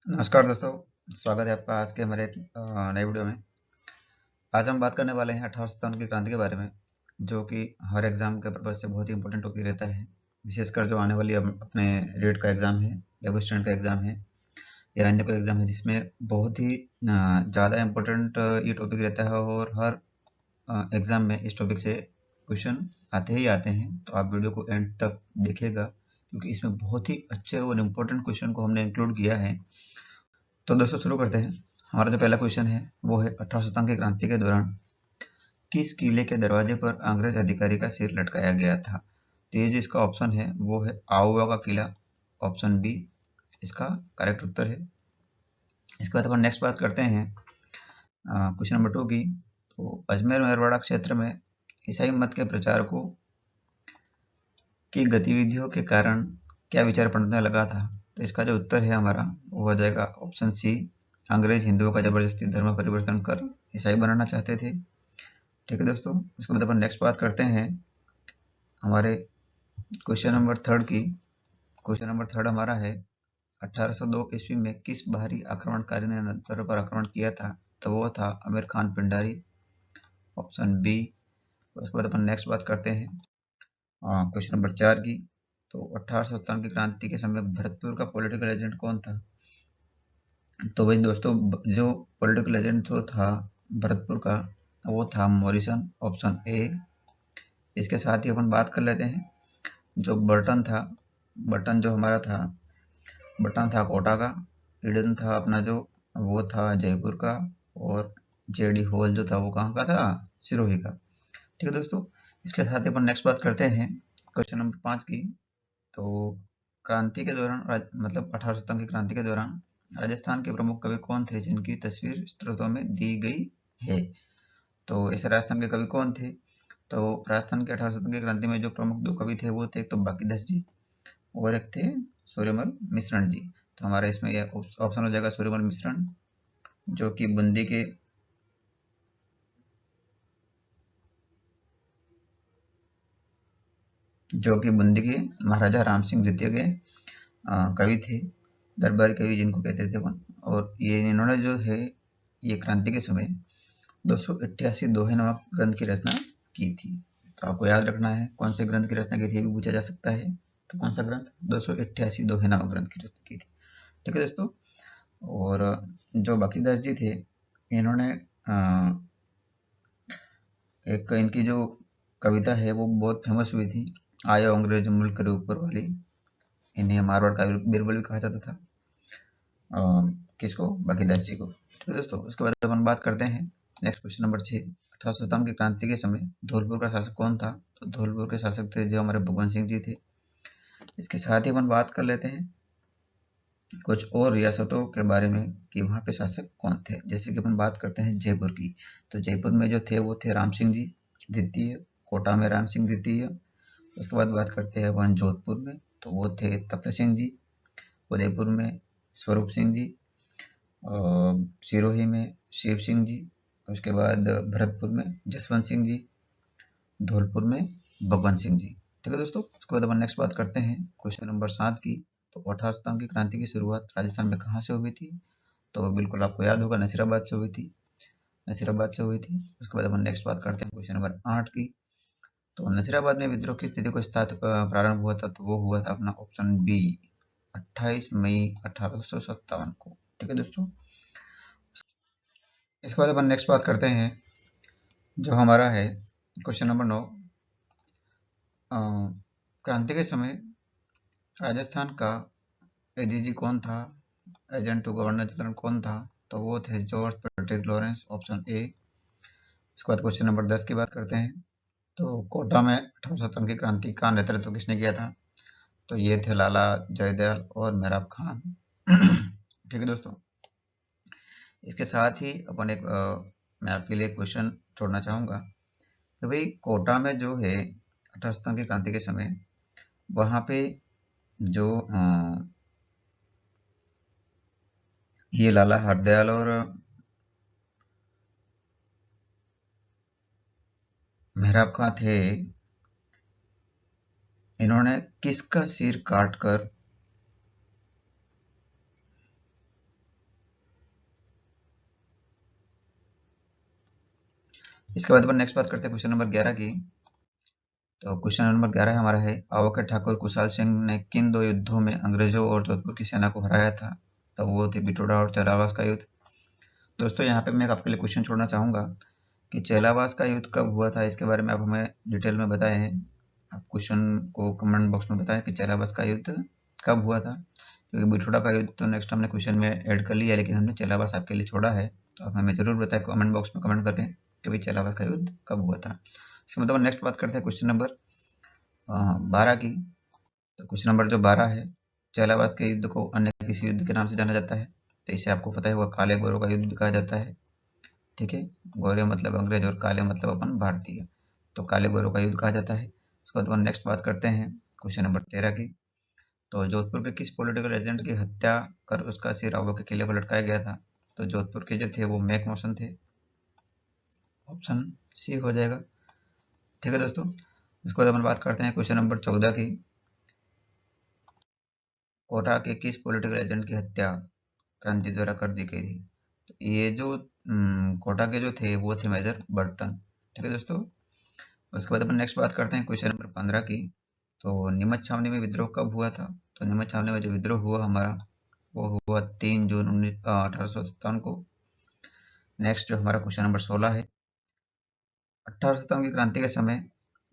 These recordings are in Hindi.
नमस्कार दोस्तों। स्वागत है आपका आज के हमारे एक नए वीडियो में। आज हम बात करने वाले हैं 1857 की क्रांति के बारे में, जो कि हर एग्जाम के पर्पज से बहुत ही इंपॉर्टेंट टॉपिक रहता है। विशेषकर जो आने वाली अपने रेट का एग्जाम है या बस स्टैंड का एग्जाम है या अन्य कोई एग्जाम है जिसमें बहुत ही ज़्यादा इम्पोर्टेंट ये टॉपिक रहता है और हर एग्जाम में इस टॉपिक से क्वेश्चन आते ही आते हैं। तो आप वीडियो को एंड तक देखिएगा, क्योंकि इसमें बहुत ही अच्छे और इम्पोर्टेंट क्वेश्चन को हमने इंक्लूड किया है। तो दोस्तों शुरू करते हैं। हमारा जो पहला क्वेश्चन है वो है 1857 की क्रांति के दौरान किस किले के दरवाजे पर अंग्रेज अधिकारी का सिर लटकाया गया था। तो ये जो इसका ऑप्शन है वो है आउवा का किला, ऑप्शन बी इसका करेक्ट उत्तर है। इसके बाद अपन नेक्स्ट बात करते हैं क्वेश्चन नंबर 2 की। तो अजमेर मेरवाड़ा क्षेत्र में ईसाई मत के प्रचारकों की गतिविधियों के कारण क्या विचार पनपने लगा था। तो इसका जो उत्तर है हमारा वो हो जाएगा ऑप्शन सी, अंग्रेज हिंदुओं का जबरदस्ती धर्म परिवर्तन कर ईसाई बनाना चाहते थे। ठीक है दोस्तों, उसके बाद अपन नेक्स्ट बात करते हैं हमारे क्वेश्चन नंबर थर्ड की। क्वेश्चन नंबर थर्ड हमारा है 1802 ईस्वी में किस बाहरी आक्रमणकारी ने नंदपुर पर आक्रमण किया था। तो वो था आमिर खान पिंडारी, ऑप्शन बी। उसके बाद अपन नेक्स्ट बात करते हैं क्वेश्चन नंबर 4 की। तो 1857 की क्रांति के समय भरतपुर का पॉलिटिकल एजेंट कौन था। तो भाई दोस्तों, जो पॉलिटिकल एजेंट जो था भरतपुर का वो था मॉरिसन, ऑप्शन ए। इसके साथ ही अपन बात कर लेते हैं जो बर्टन था। बर्टन जो हमारा था, बर्टन था कोटा का। ईडन था अपना जो वो था जयपुर का। और जेडी हॉल जो था वो कहाँ का था, सिरोही का। ठीक है दोस्तों, इसके साथ ही अपन नेक्स्ट बात करते हैं क्वेश्चन नंबर 5 की। तो क्रांति के दौरान मतलब 1857 की क्रांति के दौरान राजस्थान के प्रमुख कवि कौन थे जिनकी तस्वीर स्रोतों में दी गई है। तो ऐसे राजस्थान के कवि कौन थे। तो राजस्थान के 1857 की क्रांति में जो प्रमुख दो कवि थे वो थे एक तो बाकीदास जी और एक थे सूर्यमल मिश्रण जी। तो हमारा इसमें यह ऑप्शन हो जाएगा सूर्यमल मिश्रण, जो कि बूंदी के महाराजा राम सिंह द्वितीय के कवि थे, दरबारी कवि जिनको कहते थे अपन। और ये इन्होंने जो है ये क्रांति के समय 288 दोहे नामक ग्रंथ की रचना की थी। तो आपको याद रखना है कौन से ग्रंथ की रचना की थी, ये भी पूछा जा सकता है। तो कौन सा ग्रंथ, 288 दोहे नामक ग्रंथ की रचना की थी। ठीक है दोस्तों, और जो बाकीदास जी थे इन्होंने एक इनकी जो कविता है वो बहुत फेमस हुई थी, आयो अंग्रेज मुल्क के ऊपर वाली। इन्हें मारवाड़ का बीरबल भी कहा जाता था। अ, किसको, बाकीदास जी को। ठीक है दोस्तों, उसके बाद अपन बात करते हैं नेक्स्ट क्वेश्चन नंबर 6। 1857 की क्रांति के समय धौलपुर का शासक कौन था। तो धौलपुर के शासक थे जो हमारे भगवंत सिंह जी थे। इसके साथ ही अपन बात कर लेते हैं कुछ और रियासतों के बारे में कि वहाँ पे शासक कौन थे। जैसे कि अपन बात करते हैं जयपुर की। तो जयपुर में जो थे वो थे राम सिंह जी द्वितीय, कोटा में राम सिंह द्वितीय। उसके बाद बात करते हैं अपन जोधपुर में, तो वो थे तख्त सिंह जी। उदयपुर में स्वरूप सिंह जी, सिरोही में शिव सिंह जी। उसके बाद भरतपुर में जसवंत सिंह जी, धौलपुर में भगवंत सिंह जी। ठीक है दोस्तों, उसके बाद अपन नेक्स्ट बात करते हैं क्वेश्चन नंबर 7 की। तो 1857 की क्रांति की शुरुआत राजस्थान में कहाँ से हुई थी। तो बिल्कुल आपको याद होगा, नसीराबाद से हुई थी। नसीराबाद से हुई थी। उसके बाद अपन नेक्स्ट बात करते हैं क्वेश्चन नंबर 8 की। तो नसीराबाद में विद्रोह की स्थिति को प्रारंभ हुआ था, तो वो हुआ था अपना ऑप्शन बी, 28 मई 1857 को। ठीक है दोस्तों, इसके बाद अपन नेक्स्ट बात करते हैं जो हमारा है क्वेश्चन नंबर 9। क्रांति के समय राजस्थान का एडीजी कौन था, एजेंट टू गवर्नर जनरल कौन था। तो वो थे George Patrick Lawrence, option A. इसके बाद क्वेश्चन नंबर 10 की बात करते हैं। तो कोटा में 1857 की क्रांति का नेतृत्व किसने किया था। तो ये थे लाला जयदयाल और मेहराब खान। ठीक है दोस्तों, इसके साथ ही अपन एक मैं आपके लिए क्वेश्चन छोड़ना चाहूँगा कि भाई कोटा में जो है 1857 की क्रांति के समय वहाँ पे जो ये लाला हरदयाल और मेहराब खां थे, इन्होंने किसका सिर काटकर इसके बाद अपन नेक्स्ट बात करते हैं क्वेश्चन नंबर 11 की। तो क्वेश्चन नंबर 11 हमारा है, आवके ठाकुर कुशाल सिंह ने किन 2 युद्धों में अंग्रेजों और जोधपुर की सेना को हराया था? तो वो थे बिटोड़ा और चेलावास का युद्ध। दोस्तों यहाँ पे मैं आपके लिए क्वेश्चन छोड़ना चाहूंगा कि चेलावास का युद्ध कब हुआ था, इसके बारे में आप हमें डिटेल में बताएं। आप क्वेश्चन को कमेंट बॉक्स में बताएं कि चेलावास का युद्ध कब हुआ था, क्योंकि बिटोड़ा का युद्ध तो नेक्स्ट हमने क्वेश्चन में ऐड कर लिया, लेकिन हमने चेलावास आपके लिए छोड़ा है। तो आप हमें जरूर बताएं कमेंट बॉक्स में कमेंट करके कि भाई चेलावास का युद्ध कब हुआ था। इसके मतलब नेक्स्ट बात करते हैं क्वेश्चन नंबर 12 की। तो क्वेश्चन नंबर जो 12 है, चेलावास के युद्ध को अन्य किसी युद्ध के नाम से जाना जाता है। तो इसे आपको पता है हुआ काले गोरों का युद्ध भी कहा जाता है। ठीक है, गोरे मतलब अंग्रेज और काले मतलब अपन भारतीय, तो काले गोरों का युद्ध कहा जाता है। उसके बाद नेक्स्ट बात करते हैं क्वेश्चन नंबर 13 की। तो जोधपुर के किस पॉलिटिकल एजेंट की हत्या कर उसका सिर आवों के किले पर लटकाया गया था? तो जोधपुर के जो थे वो मैक मौसन थे, ऑप्शन सी हो जाएगा। ठीक है दोस्तों, इसके बाद अपन बात करते हैं क्वेश्चन नंबर 14 की। कोटा के किस पॉलिटिकल एजेंट की हत्या क्रांति द्वारा कर दी गई थी? तो ये जो कोटा के जो थे वो थे मेजर बर्टन। ठीक है दोस्तों, उसके बाद अपन नेक्स्ट बात करते हैं क्वेश्चन नंबर 15 की। तो नीमच छावनी में विद्रोह कब हुआ था? तो नीमच छावनी में जो विद्रोह हुआ हमारा वो हुआ 3 जून 1857 को। नेक्स्ट जो हमारा क्वेश्चन नंबर 16 है, 1857 की क्रांति के समय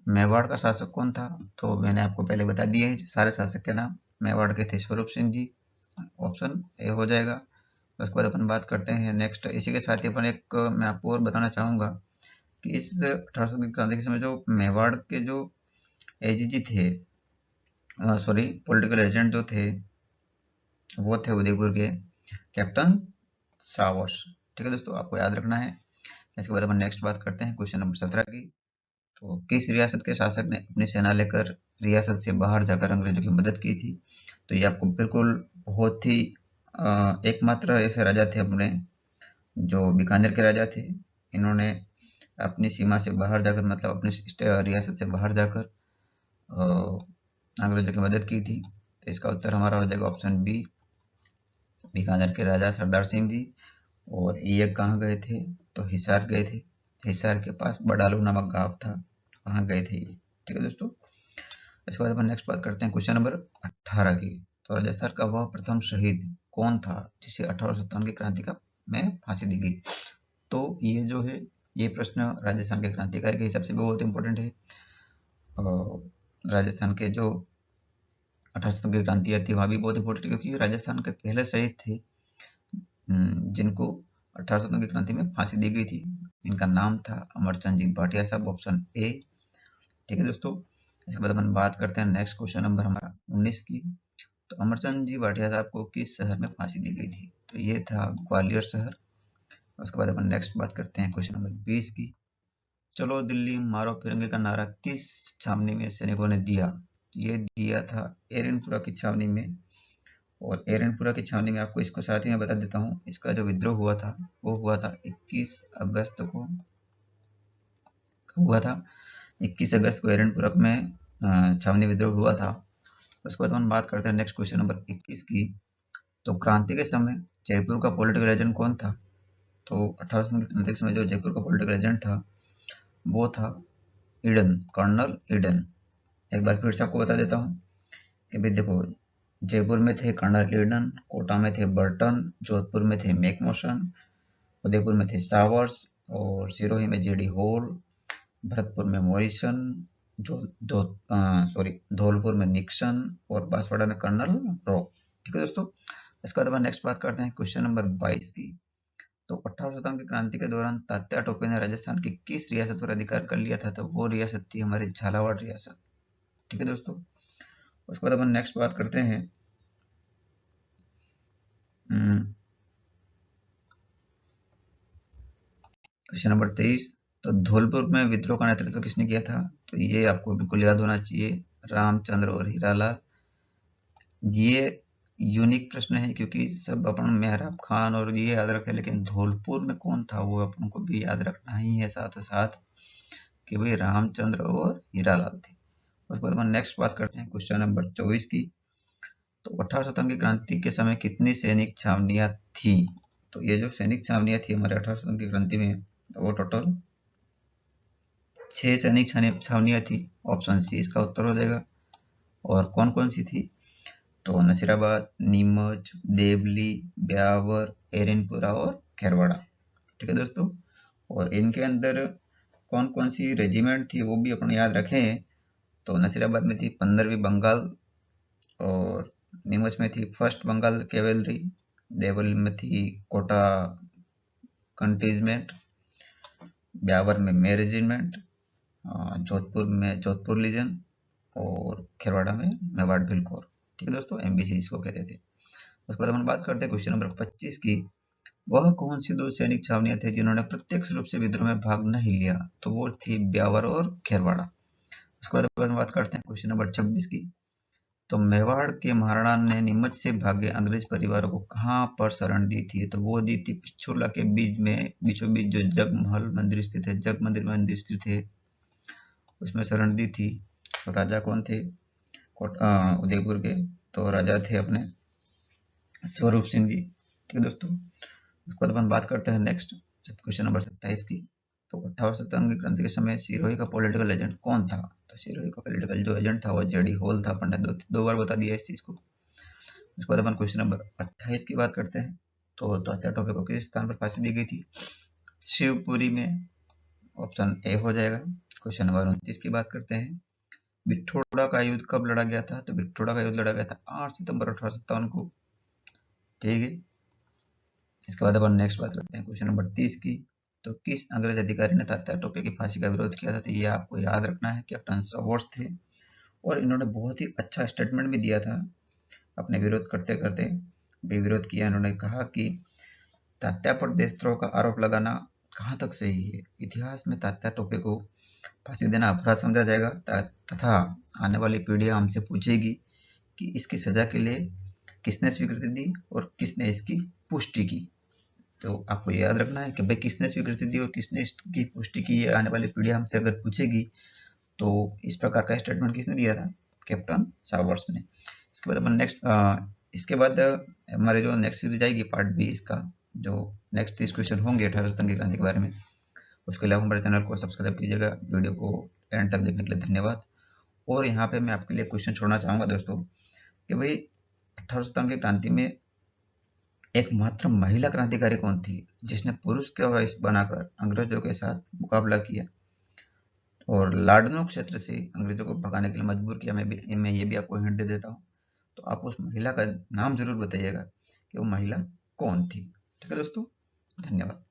मेवाड़ का शासक कौन था? तो मैंने आपको पहले बता दिए हैं सारे शासक के नाम। मेवाड़ के थे स्वरूप सिंह जी, ऑप्शन ए हो जाएगा। उसके बाद अपन बात करते हैं नेक्स्ट, इसी के साथ ही अपन एक मैं आपको और बताना चाहूंगा कि इस 1800 की क्रांति के समय जो मेवाड़ के जो एजीजी थे, सॉरी पॉलिटिकल एजेंट जो थे वो थे उदयपुर के कैप्टन सावर्स। ठीक है दोस्तों, आपको याद रखना है। इसके बाद अपन नेक्स्ट बात करते हैं क्वेश्चन नंबर 17 की। तो किस रियासत के शासक ने अपनी सेना लेकर रियासत से बाहर जाकर अंग्रेजों की मदद की थी? तो ये आपको बिल्कुल बहुत ही एकमात्र ऐसे राजा थे अपने, जो बीकानेर के राजा थे। इन्होंने अपनी सीमा से बाहर जाकर मतलब अपनी रियासत से बाहर जाकर अंग्रेजों की मदद की थी। तो इसका उत्तर हमारा हो जाएगा ऑप्शन बी, बीकानेर के राजा सरदार सिंह जी। और ये कहाँ गए थे? तो हिसार गए थे। हिसार के पास बडालू नामक गांव था, वहां गए थे ये। ठीक है दोस्तों, इसके बाद अपन नेक्स्ट बात करते हैं क्वेश्चन नंबर 18 की। तो राजस्थान का वह प्रथम शहीद कौन था जिसे 1857 की क्रांति का में फांसी दी गई? तो ये जो है ये प्रश्न राजस्थान के क्रांतिकारी के हिसाब से भी बहुत इंपॉर्टेंट है। राजस्थान के जो 1857 की क्रांति थी वहां भी बहुत इंपॉर्टेंट, क्योंकि राजस्थान के पहले शहीद थे जिनको 1857 की क्रांति में फांसी दी गई थी। इनका नाम था अमरचंद जी भाटिया साहब, ऑप्शन ए। ठीक है दोस्तों, इसके बाद अपन बात करते हैं नेक्स्ट क्वेश्चन नंबर हमारा 19 की। तो अमरचंद जी भाटिया साहब को किस शहर में फांसी दी गई थी? तो ये था ग्वालियर शहर। उसके बाद अपन नेक्स्ट बात करते हैं क्वेश्चन नंबर 20 की। चलो दिल्ली मारो फिरंगी का नारा किस छावनी में सैनिकों ने दिया? ये दिया था एरनपुरा की छावनी में। और एरनपुरा की छावनी में आपको इसको साथ ही में बता देता हूँ, इसका जो विद्रोह हुआ था वो हुआ था 21 अगस्त को। हुआ था 21 अगस्त को एरनपुरा में छावनी विद्रोह हुआ था। उसके बाद हम बात करते हैं नेक्स्ट क्वेश्चन नंबर 21 की। तो क्रांति के समय जयपुर का पॉलिटिकल एजेंट कौन था? तो 1800 की क्रांति के समय जो जयपुर का पॉलिटिकल एजेंट था वो था ईडन, कर्नल ईडन। एक बार फिर से आपको बता देता हूँ कि भाई देखो, जयपुर में थे कर्नल ईडन, कोटा में थे बर्टन, जोधपुर में थे मैकमोशन, उदयपुर में थे सावर्स, और सिरोही में जेडी होल, भरतपुर में मॉरिसन, धौलपुर में निक्सन और बांसवाड़ा में कर्नल रॉक। ठीक है दोस्तों, इसके बाद नेक्स्ट बात करते हैं क्वेश्चन नंबर 22 की। तो 1857 की क्रांति के दौरान तात्या टोपे ने राजस्थान की किस रियासत पर अधिकार कर लिया था? तो वो रियासत थी हमारी झालावाड़ रियासत। ठीक है दोस्तों, उसके बाद अपन नेक्स्ट बात करते हैं क्वेश्चन नंबर 23। तो धौलपुर में विद्रोह का नेतृत्व किसने किया था? तो ये आपको बिल्कुल याद होना चाहिए, रामचंद्र और हीरालाल। ये यूनिक प्रश्न है क्योंकि सब अपन मेहराब खान और ये याद रखे, लेकिन धौलपुर में कौन था वो अपन को भी याद रखना ही है साथ साथ, कि भाई रामचंद्र और हीरालाल थे। उसके बाद अपन नेक्स्ट बात करते हैं क्वेश्चन नंबर 24 की। तो 1857 की क्रांति के समय कितनी सैनिक छावनियां थी? तो ये जो सैनिक छावनियां थी हमारे 1857 की क्रांति में वो टोटल 6 सैनिक छावनियां थी। ऑप्शन सी इसका उत्तर हो जाएगा। और कौन कौन सी थी? तो नसीराबाद, नीमच, देवली, ब्यावर, एरनपुरा और खेरवाड़ा। ठीक है दोस्तों। और इनके अंदर कौन कौन सी रेजिमेंट थी वो भी अपन याद रखें। तो नसीराबाद में थी 15वीं बंगाल, और नीमच में थी 1st बंगाल कैवेलरी, देवली में थी कोटा कंटीजमेंट, ब्यावर में मे रेजिमेंट, जोधपुर में जोधपुर लीजन, और खेरवाड़ा में मेवाड़ भिलकोर। ठीक है दोस्तों, एमबीसी इसको कहते थे। उसके बाद हम बात करते हैं क्वेश्चन नंबर 25 की। वह कौन सी 2 सैनिक छावनियां थे जिन्होंने प्रत्यक्ष रूप से विद्रोह में भाग नहीं लिया? तो वो थी ब्यावर और खेरवाड़ा। उसके बाद हम बात करते हैं क्वेश्चन नंबर 26 की। तो मेवाड़ के महाराणा ने नीमच से भागे अंग्रेज परिवारों को कहाँ पर शरण दी थी? तो वो दी थी पिछोला के बीचों बीच जो जग महल मंदिर स्थित है, जग मंदिर स्थित है, उसमें शरण दी थी। तो राजा कौन थे? उदयपुर के तो राजा थे अपने स्वरूप सिंह जी। ठीक है दोस्तों। उसके बाद अपन बात करते हैं नेक्स्ट क्वेश्चन नंबर 27 की। तो 58 सत्तावन की क्रांति के समय सिरोही का पॉलिटिकल एजेंट कौन था? तो सिरोही का पॉलिटिकल जो एजेंट था वो जेडी होल था। अपन ने दो बार बता दिया इस चीज को। उसके बाद अपन क्वेश्चन नंबर 28 की बात करते हैं। तो तात्या टोपे को किस स्थान पर फांसी दी गई थी? शिवपुरी में। ऑप्शन ए हो जाएगा। क्वेश्चन नंबर 29 की बात करते हैं। बिठोड़ा का युद्ध कब लड़ा गया था? तो बिठोड़ा का युद्ध लड़ा गया था 8 सितंबर 1857 को। ठीक है। इसके बाद अपन नेक्स्ट बात करते हैं क्वेश्चन नंबर 30 की। तो किस अंग्रेज अधिकारी ने तात्या टोपे की फांसी का विरोध किया था? तो ये आपको याद रखना है, कैप्टन सवर्स थे। और इन्होंने बहुत ही अच्छा स्टेटमेंट भी दिया था अपने विरोध करते करते भी विरोध किया। इन्होंने कहा कि तात्या पर देशद्रोह का आरोप लगाना कहाँ तक सही है? इतिहास में तात्या टोपे को फांसी देना अपराध समझा जाएगा तथा आने वाली पीढ़ियां हमसे पूछेगी कि इसकी सजा के लिए किसने स्वीकृति दी और किसने इसकी पुष्टि की। तो आपको याद रखना है कि भाई किसने स्वीकृति दी और किसने इसकी पुष्टि की है। आने वाली पीढ़ियां हमसे अगर पूछेगी तो इस प्रकार का स्टेटमेंट किसने दिया था? कैप्टन सावर्स ने। इसके बाद अपन नेक्स्ट इसके बाद हमारे जो नेक्स्ट सीरीज आएगी पार्ट बी इसका, जो नेक्स्ट 30 क्वेश्चन होंगे 18 सत्तावन की क्रांति के बारे में, उसके अलावा हमारे चैनल को सब्सक्राइब कीजिएगा। वीडियो को एंड तक देखने के लिए धन्यवाद। और यहाँ पे मैं आपके लिए क्वेश्चन छोड़ना चाहूंगा दोस्तों कि भाई 18 सत्तावन की क्रांति में एकमात्र महिला क्रांतिकारी कौन थी जिसने पुरुष के वॉइस बनाकर अंग्रेजों के साथ मुकाबला किया और लाडनो क्षेत्र से अंग्रेजों को भगाने के लिए मजबूर किया? मैं ये भी आपको हिंट दे देता हूँ। तो आप उस महिला का नाम जरूर बताइएगा कि वो महिला कौन थी। ठीक है दोस्तों, धन्यवाद।